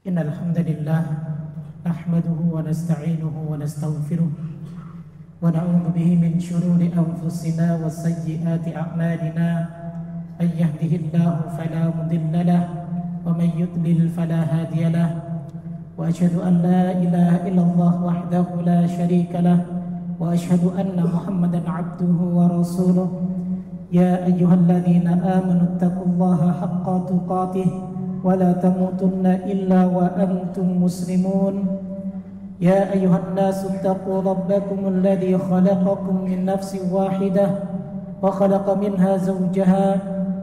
إن الحمد لله نحمده ونستعينه ونستغفره ونعوذ به من شرور أنفسنا وسيئات أعمالنا من يهده الله فلا مضل له ومن يضلل فلا هادي له وأشهد أن لا إله إلا الله وحده لا شريك له وأشهد أن محمدا عبده ورسوله يا أيها الذين آمنوا اتقوا الله حق تقاته ولا تموتن إلا وأنتم مسلمون يا أيها الناس اتقوا ربكم الذي خلقكم من نفس واحدة وخلق منها زوجها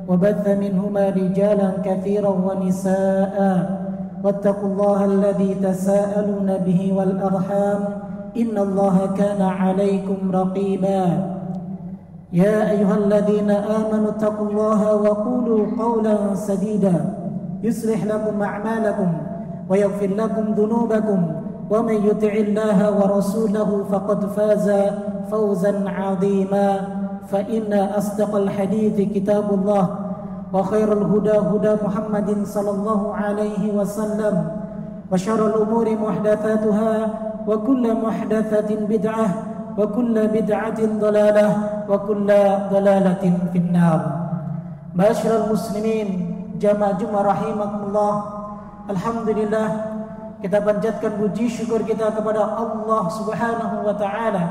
وبث منهما رجالا كثيرا ونساء واتقوا الله الذي تساءلون به والأرحام إن الله كان عليكم رقيبا يا أيها الذين آمنوا اتقوا الله وقولوا قولا سديدا يصلح لكم أعمالكم ويغفر لكم ذنوبكم ومن يطع الله ورسوله فقد فاز فوزا عظيما فإن أصدق الحديث كتاب الله وخير الهدى هدى محمد صلى الله عليه وسلم وشر الأمور محدثاتها وكل محدثة بدعة وكل بدعة ضلالة وكل ضلالة في النار. معاشر المسلمين jamaah Jumat rahimakumullah, alhamdulillah kita panjatkan puji syukur kita kepada Allah Subhanahu wa taala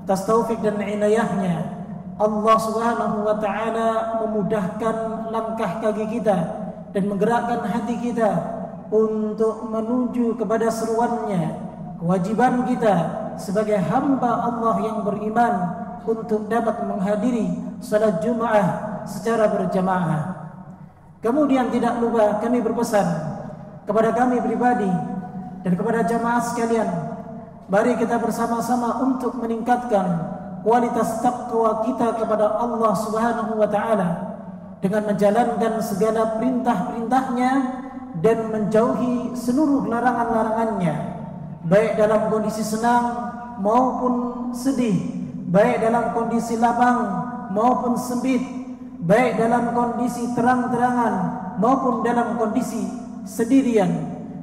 atas taufik dan inayahnya. Allah Subhanahu wa taala memudahkan langkah kaki kita dan menggerakkan hati kita untuk menuju kepada seruannya. Kewajiban kita sebagai hamba Allah yang beriman untuk dapat menghadiri salat Jumat secara berjamaah. Kemudian tidak lupa kami berpesan kepada kami pribadi dan kepada jamaah sekalian, mari kita bersama-sama untuk meningkatkan kualitas takwa kita kepada Allah Subhanahu wa taala dengan menjalankan segala perintah-perintahnya dan menjauhi seluruh larangan-larangannya, baik dalam kondisi senang maupun sedih, baik dalam kondisi lapang maupun sempit, baik dalam kondisi terang-terangan maupun dalam kondisi sendirian,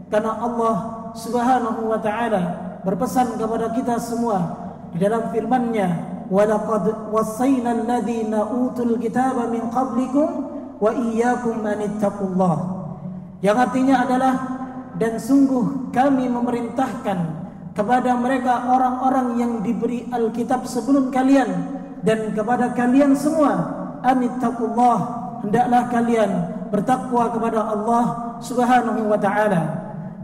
karena Allah Subhanahu wa taala berpesan kepada kita semua di dalam firman-Nya, "Walaqad wassayna alladziina utul kitaba min qablikum wa iyyakum an ittaqullah." Yang artinya adalah, dan sungguh kami memerintahkan kepada mereka orang-orang yang diberi Alkitab sebelum kalian dan kepada kalian semua, anittaqullah, hendaklah kalian bertakwa kepada Allah Subhanahu wa taala.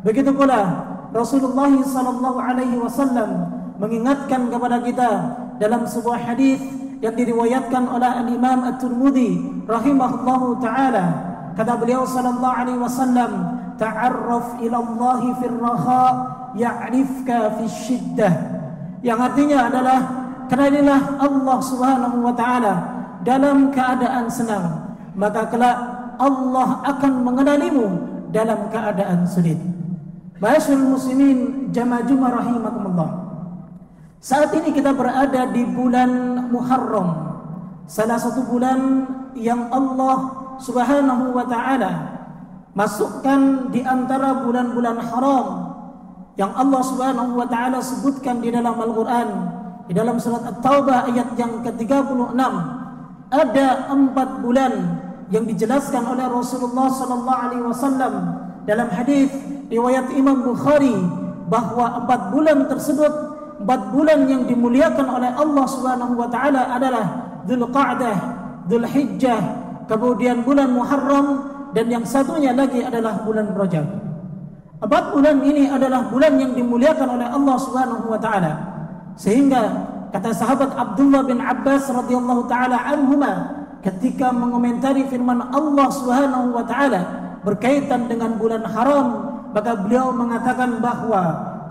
Begitu pula Rasulullah sallallahu alaihi wasallam mengingatkan kepada kita dalam sebuah hadis yang diriwayatkan oleh Imam At-Tirmidzi rahimahullahu taala. Kata beliau sallallahu alaihi wasallam, "Ta'arraf ila Allah fil raha ya'rifka fis shiddah." Yang artinya adalah, kenalilah Allah Subhanahu wa taala dalam keadaan senang, maka kelak Allah akan mengenalimu dalam keadaan sulit. Ma'asyiral muslimin jamaah Jumat rahimakumullah, saat ini kita berada di bulan Muharram, salah satu bulan yang Allah Subhanahu wa taala masukkan di antara bulan-bulan haram yang Allah Subhanahu wa taala sebutkan di dalam Al-Qur'an, di dalam surat At-Taubah ayat yang ke-36. Ada 4 bulan yang dijelaskan oleh Rasulullah sallallahu alaihi wasallam dalam hadis riwayat Imam Bukhari, bahwa 4 bulan tersebut, 4 bulan yang dimuliakan oleh Allah Subhanahu wa taala adalah Dzulqa'dah, Dzulhijjah, kemudian bulan Muharram, dan yang satunya lagi adalah bulan Rajab. 4 bulan ini adalah bulan yang dimuliakan oleh Allah Subhanahu wa taala, sehingga kata sahabat Abdullah bin Abbas radhiyallahu taala anhuma ketika mengomentari firman Allah Subhanahu wa taala berkaitan dengan bulan haram, maka beliau mengatakan bahwa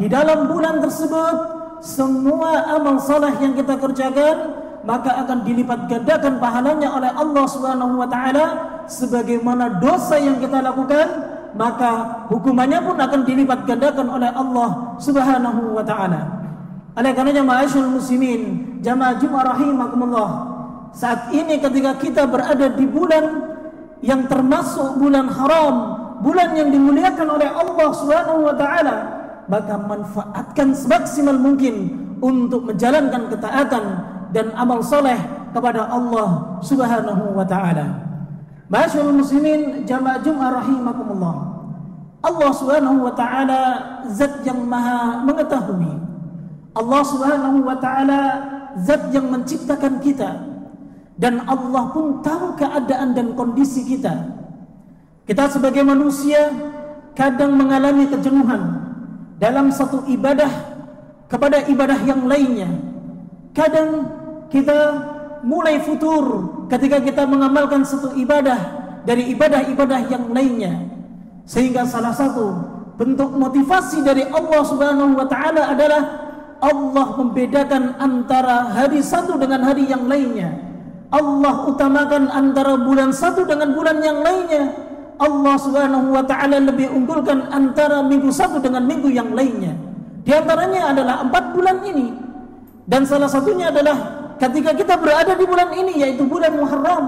di dalam bulan tersebut semua amal saleh yang kita kerjakan maka akan dilipat gandakan pahalanya oleh Allah Subhanahu wa taala, sebagaimana dosa yang kita lakukan maka hukumannya pun akan dilipat gandakan oleh Allah Subhanahu wa taala. Oleh karenanya ma'asyiral muslimin jamaah Jumat rahimakumullah, saat ini ketika kita berada di bulan yang termasuk bulan haram, bulan yang dimuliakan oleh Allah Subhanahu wa taala, maka manfaatkan semaksimal mungkin untuk menjalankan ketaatan dan amal soleh kepada Allah Subhanahu wa taala. Ma'asyiral muslimin jamaah Jumat rahimakumullah. Allah Subhanahu wa taala zat yang maha mengetahui. Allah Subhanahu wa taala zat yang menciptakan kita, dan Allah pun tahu keadaan dan kondisi kita. Kita sebagai manusia kadang mengalami kejenuhan dalam satu ibadah kepada ibadah yang lainnya. Kadang kita mulai futur ketika kita mengamalkan satu ibadah dari ibadah-ibadah yang lainnya. Sehingga salah satu bentuk motivasi dari Allah Subhanahu wa taala adalah Allah membedakan antara hari satu dengan hari yang lainnya. Allah utamakan antara bulan satu dengan bulan yang lainnya. Allah Subhanahu wa taala lebih unggulkan antara minggu satu dengan minggu yang lainnya. Di antaranya adalah 4 bulan ini. Dan salah satunya adalah ketika kita berada di bulan ini, yaitu bulan Muharram,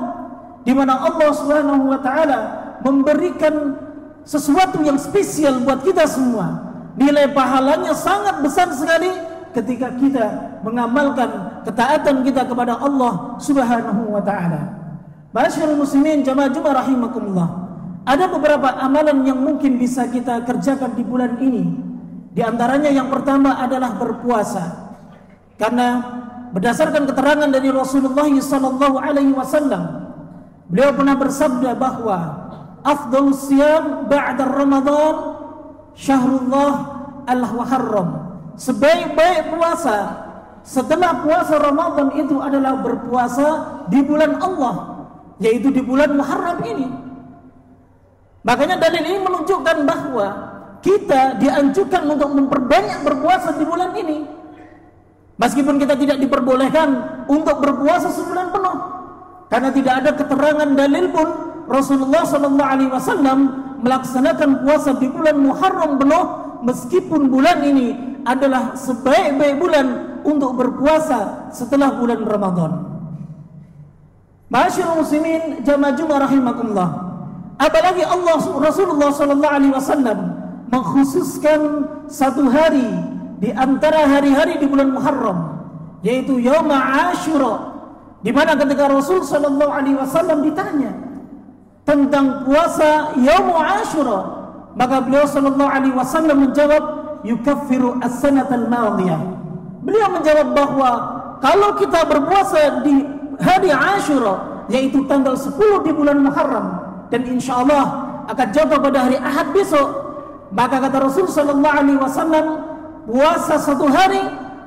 di mana Allah Subhanahu wa taala memberikan sesuatu yang spesial buat kita semua. Nilai pahalanya sangat besar sekali ketika kita mengamalkan ketaatan kita kepada Allah Subhanahu wa taala. Ma'asyiral muslimin jamaah Jumat rahimakumullah. Ada beberapa amalan yang mungkin bisa kita kerjakan di bulan ini. Di antaranya yang pertama adalah berpuasa. Karena berdasarkan keterangan dari Rasulullah sallallahu alaihi wasallam, beliau pernah bersabda bahwa afdhalus siyam ba'da Ramadan syahrullah al-muharram. Sebaik-baik puasa setelah puasa Ramadan itu adalah berpuasa di bulan Allah, yaitu di bulan Muharram ini. Makanya dalil ini menunjukkan bahwa kita dianjurkan untuk memperbanyak berpuasa di bulan ini. Meskipun kita tidak diperbolehkan untuk berpuasa sebulan penuh, karena tidak ada keterangan dalil pun Rasulullah SAW melaksanakan puasa di bulan Muharram penuh, meskipun bulan ini adalah sebaik-baik bulan untuk berpuasa setelah bulan Ramadan. Ma'asyiral muslimin jamaah Jumat rahimakumullah. Apalagi Rasulullah SAW mengkhususkan satu hari di antara hari-hari di bulan Muharram, yaitu Yaum Ashura, di mana ketika Rasul SAW ditanya tentang puasa Yaum Ashura, maka beliau SAW menjawab yukaffiru as-sanatal madiyah. Beliau menjawab bahwa kalau kita berpuasa di hari Ashura, yaitu tanggal 10 di bulan Muharram, dan insyaallah akan jatuh pada hari Ahad besok, maka kata Rasul SAW, puasa satu hari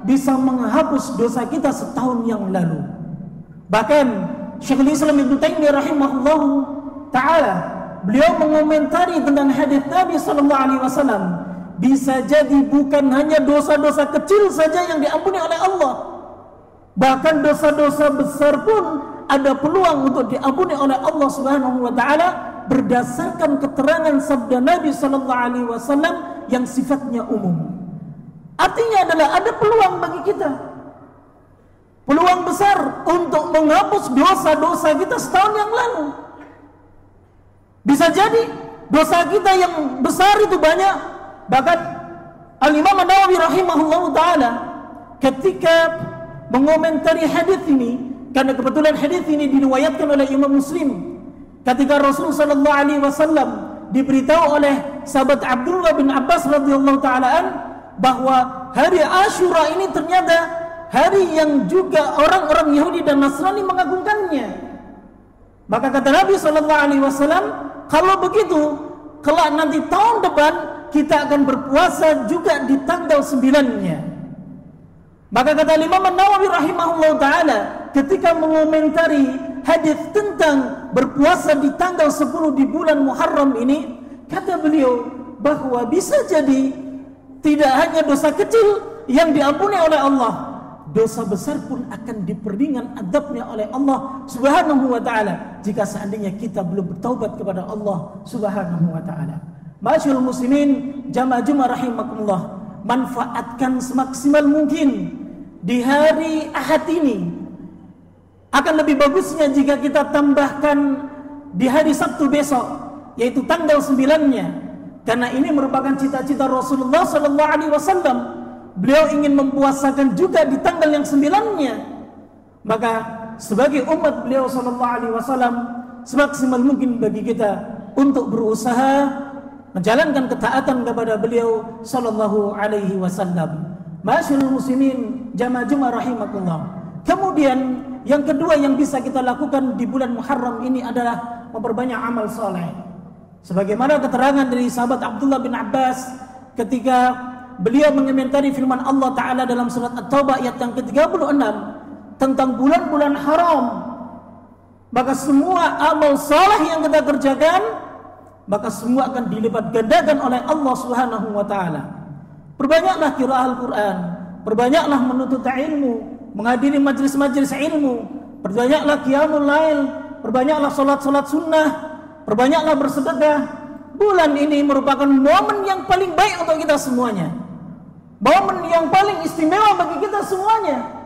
bisa menghapus dosa kita setahun yang lalu. Bahkan Syekhul Islam Ibnu Taimiyah rahimahullahu taala, beliau mengomentari tentang hadis Nabi SAW, bisa jadi bukan hanya dosa-dosa kecil saja yang diampuni oleh Allah, bahkan dosa-dosa besar pun ada peluang untuk diampuni oleh Allah Subhanahu wa taala berdasarkan keterangan sabda Nabi SAW yang sifatnya umum. Artinya adalah ada peluang bagi kita, peluang besar untuk menghapus dosa-dosa kita setahun yang lalu. Bisa jadi dosa kita yang besar itu banyak. Bahkan Al-Imam An-Nawawi rahimahullahu taala ketika mengomentari hadis ini, karena kebetulan hadis ini diriwayatkan oleh Imam Muslim, ketika Rasul sallallahu alaihi wasallam diberitahu oleh sahabat Abdullah bin Abbas radhiyallahu taala bahwa hari Ashura ini ternyata hari yang juga orang-orang Yahudi dan Nasrani mengagungkannya. Maka kata Nabi sallallahu alaihi wasallam, kalau begitu kelak nanti tahun depan kita akan berpuasa juga di tanggal 9-nya. Maka kata Imam An-Nawawi rahimahullah ta'ala ketika mengomentari hadis tentang berpuasa di tanggal 10 di bulan Muharram ini, kata beliau bahwa bisa jadi tidak hanya dosa kecil yang diampuni oleh Allah, dosa besar pun akan diperingan adabnya oleh Allah Subhanahu wa ta'ala jika seandainya kita belum bertaubat kepada Allah Subhanahu wa ta'ala. Ma'asyiral muslimin jamaah Jumat rahimakumullah, manfaatkan semaksimal mungkin di hari Ahad ini. Akan lebih bagusnya jika kita tambahkan di hari Sabtu besok, yaitu tanggal 9-nya. Karena ini merupakan cita-cita Rasulullah sallallahu alaihi wasallam. Beliau ingin mempuasakan juga di tanggal yang 9-nya. Maka sebagai umat beliau sallallahu alaihi wasallam, semaksimal mungkin bagi kita untuk berusaha menjalankan ketaatan kepada beliau sallallahu alaihi wasallam. Masyaallah muslimin, jamaah Jumat rahimakumullah. Kemudian yang kedua yang bisa kita lakukan di bulan Muharram ini adalah memperbanyak amal soleh. Sebagaimana keterangan dari sahabat Abdullah bin Abbas ketika beliau mengomentari firman Allah Ta'ala dalam surat At-Taubah ayat yang ke-36 tentang bulan-bulan haram. Maka semua amal soleh yang kita kerjakan, maka semua akan dilipat gandakan oleh Allah Subhanahu wa Ta'ala. Perbanyaklah qiraah Al-Quran, perbanyaklah menuntut ilmu, menghadiri majlis-majlis ilmu, perbanyaklah qiyamul lail, perbanyaklah salat-salat sunnah, perbanyaklah bersedekah. Bulan ini merupakan momen yang paling baik untuk kita semuanya, momen yang paling istimewa bagi kita semuanya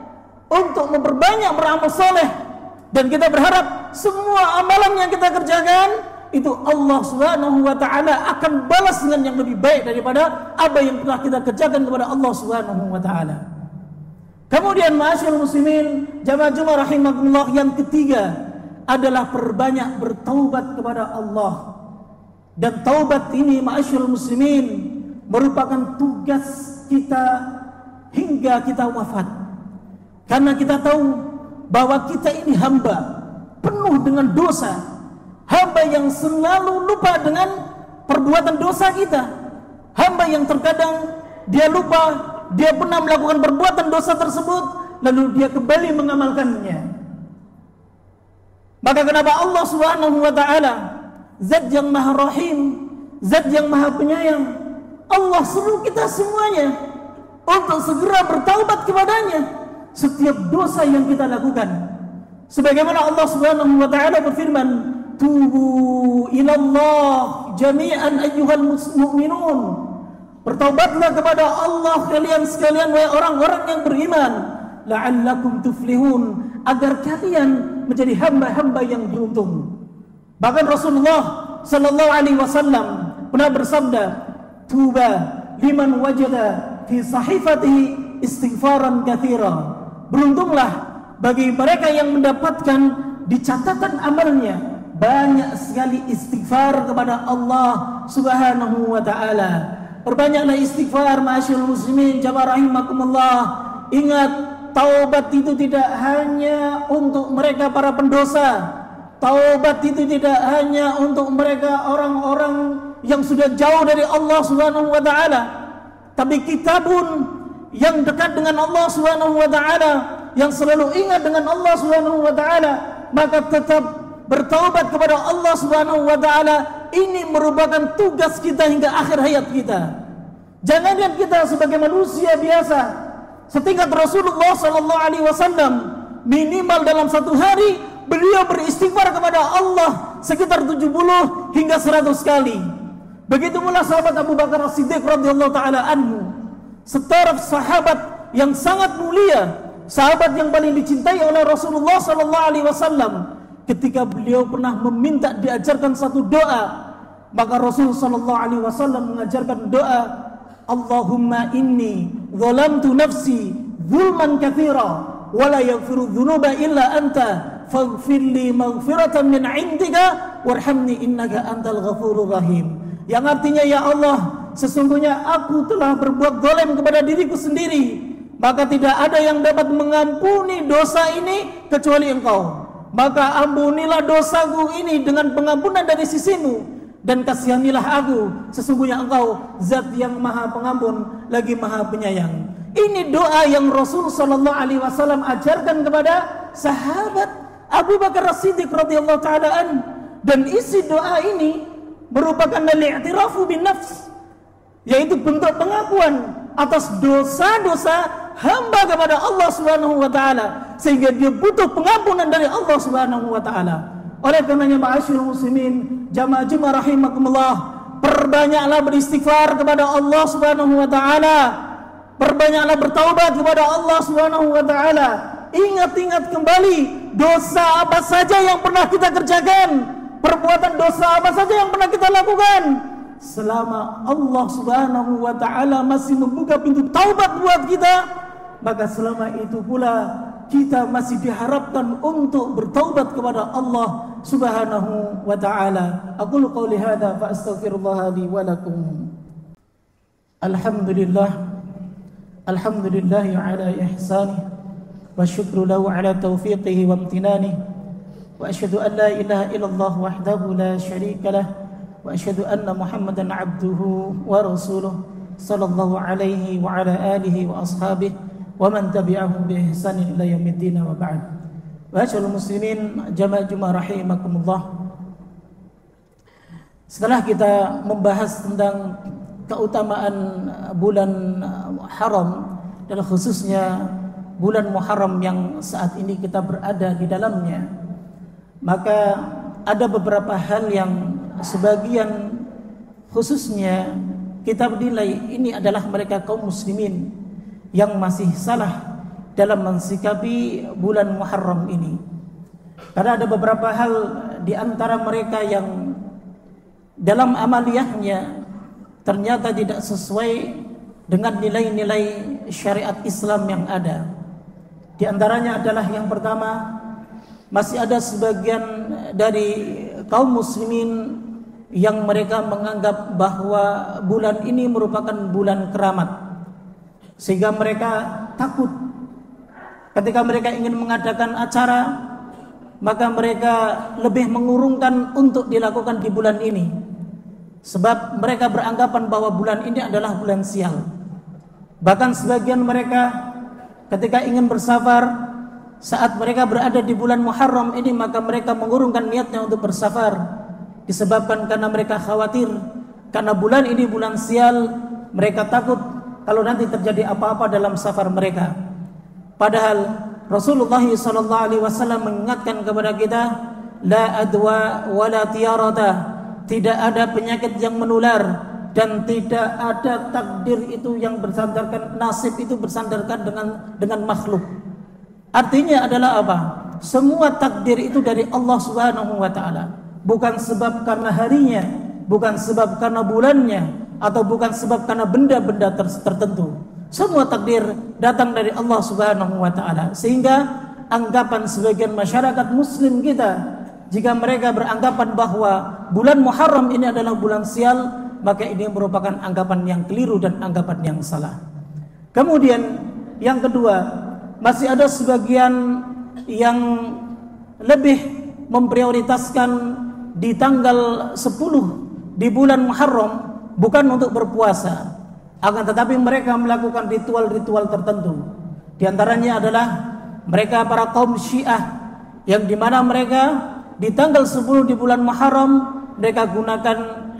untuk memperbanyak beramal soleh. Dan kita berharap semua amalan yang kita kerjakan itu Allah Subhanahu wa Ta'ala akan balas dengan yang lebih baik daripada apa yang telah kita kerjakan kepada Allah Subhanahu wa Ta'ala. Kemudian ma'asyiral muslimin, jamaah Jumat rahimakumullah, yang ketiga adalah perbanyak bertaubat kepada Allah. Dan taubat ini ma'asyiral muslimin merupakan tugas kita hingga kita wafat. Karena kita tahu bahwa kita ini hamba penuh dengan dosa, hamba yang selalu lupa dengan perbuatan dosa kita, hamba yang terkadang dia lupa dia pernah melakukan perbuatan dosa tersebut lalu dia kembali mengamalkannya. Maka kenapa Allah Subhanahu wa Ta'ala, zat yang maha rahim, zat yang maha penyayang, Allah seru kita semuanya untuk segera bertaubat kepadanya setiap dosa yang kita lakukan. Sebagaimana Allah Subhanahu wa Ta'ala berfirman, tubu ilallah jami'an ayyuhal mu'minun, bertaubatlah kepada Allah kalian sekalian wahai orang-orang yang beriman, la'allakum tuflihun, agar kalian menjadi hamba-hamba yang beruntung. Bahkan Rasulullah sallallahu alaihi wasallam pernah bersabda, tuba liman wajada fi sahifatihi istighfaran katsira, beruntunglah bagi mereka yang mendapatkan di catatan amalnya banyak sekali istighfar kepada Allah Subhanahu wa Ta'ala. Perbanyaklah istighfar ma'asyiral muslimin, jamaah rahimakumullah. Ingat, taubat itu tidak hanya untuk mereka para pendosa. Taubat itu tidak hanya untuk mereka orang-orang yang sudah jauh dari Allah Subhanahu wa Ta'ala, tapi kita pun yang dekat dengan Allah Subhanahu wa Ta'ala, yang selalu ingat dengan Allah Subhanahu wa Ta'ala, maka tetap bertaubat kepada Allah Subhanahu wa Ta'ala. Ini merupakan tugas kita hingga akhir hayat kita. Jangan lihat kita sebagai manusia biasa. Setingkat Rasulullah sallallahu alaihi wasallam, minimal dalam satu hari beliau beristighfar kepada Allah sekitar 70 hingga 100 kali. Begitu pula sahabat Abu Bakar As-Siddiq radhiyallahu taala anhu, setaraf sahabat yang sangat mulia, sahabat yang paling dicintai oleh Rasulullah sallallahu alaihi wasallam. Ketika beliau pernah meminta diajarkan satu doa, maka Rasul sallallahu alaihi wasallam mengajarkan doa, Allahumma inni zalamtu nafsi zulman katsira wa la yaghfiru dzunuba illa anta faghfirli maghfiratan min 'indika warhamni innaka antal ghafurur rahim. Yang artinya, ya Allah, sesungguhnya aku telah berbuat zalim kepada diriku sendiri, maka tidak ada yang dapat mengampuni dosa ini kecuali Engkau. Maka ampunilah dosaku ini dengan pengampunan dari sisimu, dan kasihanilah aku, sesungguhnya Engkau zat yang maha pengampun lagi maha penyayang. Ini doa yang Rasul sallallahu alaihi wasallam ajarkan kepada sahabat Abu Bakar As-Siddiq radhiyallahu taala an, dan isi doa ini merupakan al-i'tirafu bin nafs, yaitu bentuk pengakuan atas dosa-dosa hamba kepada Allah Subhanahu wa Ta'ala, sehingga dia butuh pengampunan dari Allah Subhanahu wa Ta'ala. Oleh karenanya ma'asyiral muslimin, jamaah Jumat rahimakumullah, perbanyaklah beristighfar kepada Allah Subhanahu wa Ta'ala, perbanyaklah bertaubat kepada Allah Subhanahu wa Ta'ala. Ingat-ingat kembali dosa apa saja yang pernah kita kerjakan, perbuatan dosa apa saja yang pernah kita lakukan, selama Allah Subhanahu wa ta'ala masih membuka pintu taubat buat kita, maka selama itu pula kita masih diharapkan untuk bertaubat kepada Allah Subhanahu wa ta'ala. Aqulu qouli hadza fa astaghfirullah li wa lakum. Alhamdulillah ala ihsani wa syukru lahu ala taufiqihi wa amtinani wa asyhadu an la ilaha illallah wahdahu la syarika lah wa asyhadu anna Muhammadan abduhu wa rasuluh sallallahu alaihi wa ala alihi wa ashabihi wa man tabi'ahum bi ihsanin ila yaumiddin wa ba'd. Wa'asyiral muslimin jama'a rahimakumullah. Setelah kita membahas tentang keutamaan bulan haram dan khususnya bulan Muharram yang saat ini kita berada di dalamnya, maka ada beberapa hal yang sebagian khususnya kita menilai ini adalah mereka kaum muslimin yang masih salah dalam mensikapi bulan Muharram ini. Karena ada beberapa hal di antara mereka yang dalam amaliyahnya ternyata tidak sesuai dengan nilai-nilai syariat Islam yang ada. Di antaranya adalah yang pertama, masih ada sebagian dari kaum muslimin yang mereka menganggap bahwa bulan ini merupakan bulan keramat, sehingga mereka takut ketika mereka ingin mengadakan acara, maka mereka lebih mengurungkan untuk dilakukan di bulan ini, sebab mereka beranggapan bahwa bulan ini adalah bulan sial. Bahkan sebagian mereka ketika ingin bersafar, saat mereka berada di bulan Muharram ini, maka mereka mengurungkan niatnya untuk bersafar, disebabkan karena mereka khawatir karena bulan ini bulan sial, mereka takut kalau nanti terjadi apa-apa dalam safar mereka. Padahal Rasulullah SAW mengingatkan kepada kita, la adwa wala tiyarata, tidak ada penyakit yang menular dan tidak ada takdir itu yang bersandarkan, nasib itu bersandarkan dengan makhluk. Artinya adalah apa? Semua takdir itu dari Allah Subhanahu wa ta'ala, bukan sebab karena harinya, bukan sebab karena bulannya, atau bukan sebab karena benda-benda tertentu. Semua takdir datang dari Allah Subhanahu wa ta'ala. Sehingga anggapan sebagian masyarakat muslim kita, jika mereka beranggapan bahwa bulan Muharram ini adalah bulan sial, maka ini merupakan anggapan yang keliru dan anggapan yang salah. Kemudian yang kedua, masih ada sebagian yang lebih memprioritaskan di tanggal 10 di bulan Muharram bukan untuk berpuasa, akan tetapi mereka melakukan ritual-ritual tertentu. Di antaranya adalah mereka para kaum Syiah, yang dimana mereka di tanggal 10 di bulan Muharram mereka gunakan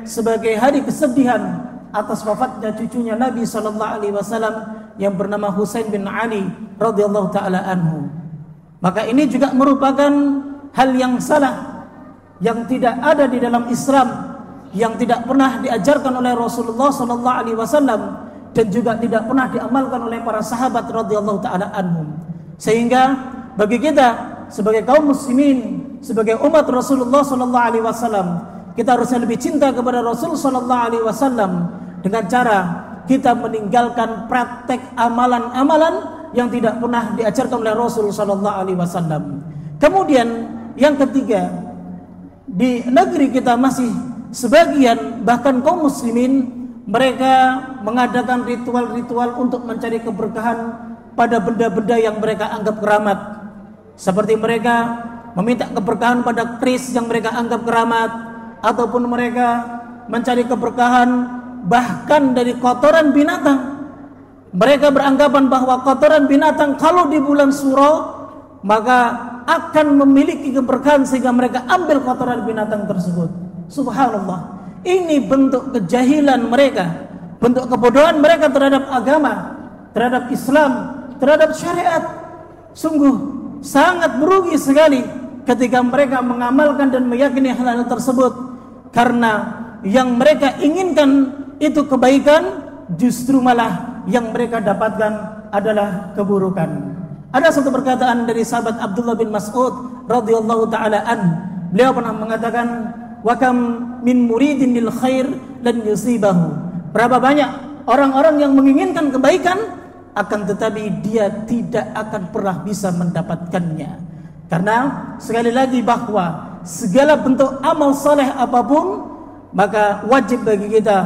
sebagai hari kesedihan atas wafatnya cucunya Nabi SAW yang bernama Husain bin Ali radhiyallahu taala anhu. Maka ini juga merupakan hal yang salah, yang tidak ada di dalam Islam, yang tidak pernah diajarkan oleh Rasulullah SAW dan juga tidak pernah diamalkan oleh para sahabat radhiyallahu taala anhum. Sehingga bagi kita sebagai kaum muslimin, sebagai umat Rasulullah SAW, kita harusnya lebih cinta kepada Rasul SAW dengan cara kita meninggalkan praktek amalan-amalan yang tidak pernah diajarkan oleh Rasul SAW. Kemudian yang ketiga, di negeri kita masih sebagian bahkan kaum muslimin mereka mengadakan ritual-ritual untuk mencari keberkahan pada benda-benda yang mereka anggap keramat. Seperti mereka meminta keberkahan pada keris yang mereka anggap keramat, ataupun mereka mencari keberkahan bahkan dari kotoran binatang. Mereka beranggapan bahwa kotoran binatang kalau di bulan Suro maka akan memiliki keberkahan, sehingga mereka ambil kotoran binatang tersebut. Subhanallah, ini bentuk kejahilan mereka, bentuk kebodohan mereka terhadap agama, terhadap Islam, terhadap syariat. Sungguh sangat merugi sekali ketika mereka mengamalkan dan meyakini hal-hal tersebut, karena yang mereka inginkan itu kebaikan, justru malah yang mereka dapatkan adalah keburukan. Ada satu perkataan dari sahabat Abdullah bin Mas'ud radhiyallahu taala an, Beliau pernah mengatakan, wa kam min muridin lil khair lan yusibahu. Berapa banyak orang-orang yang menginginkan kebaikan, akan tetapi dia tidak akan pernah bisa mendapatkannya. Karena sekali lagi bahwa segala bentuk amal saleh apapun, maka wajib bagi kita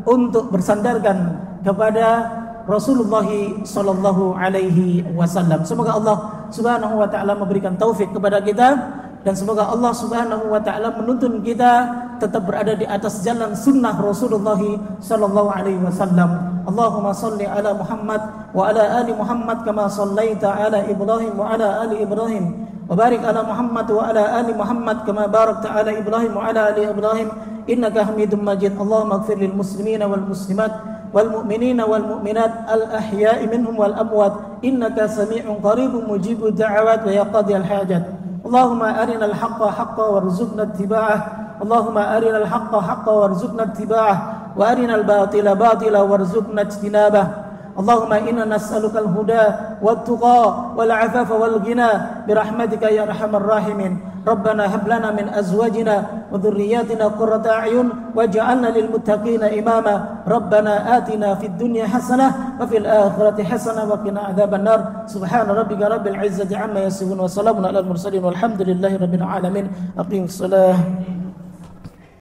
untuk bersandarkan kepada Rasulullah sallallahu alaihi wasallam. Semoga Allah Subhanahu wa taala memberikan taufik kepada kita, dan semoga Allah Subhanahu wa taala menuntun kita tetap berada di atas jalan sunnah Rasulullah sallallahu alaihi wasallam. Allahumma salli ala Muhammad wa ala ali Muhammad kama sallaita ala Ibrahim wa ala ali Ibrahim, wa barik ala Muhammad wa ala ali Muhammad kama barakta ala Ibrahim wa ala ali Ibrahim innaka Hamidum Majid. Allahumma ighfir lil muslimina wal muslimat wal mu'minina wal mu'minat al ahya'i minhum wal amwat innaka sami'un qaribun mujibud da'awat wa yaqdi al hajat. Allahumma arinal haqqa haqqan warzuqna ittiba'ah. Allahumma arinal haqqa haqqan warzuqna ittiba'ah wa arinal batila batila warzuqna ijtinabah. Allahumma inna nas'aluka al-huda wat-tuqa wal-'afafa wal-ghina birahmatika ya arhamar rahimin. Rabbana hab lana min azwajina wa dhurriyyatina qurrata a'yun waj'alna lil muttaqina imama. Rabbana atina fid dunya hasanah wa fil akhirati hasanah wa qina adzaban nar. Subhana rabbika rabbil izzati amma yasifun wa salamun alal mursalin walhamdulillahi rabbil alamin. Aqimus salah.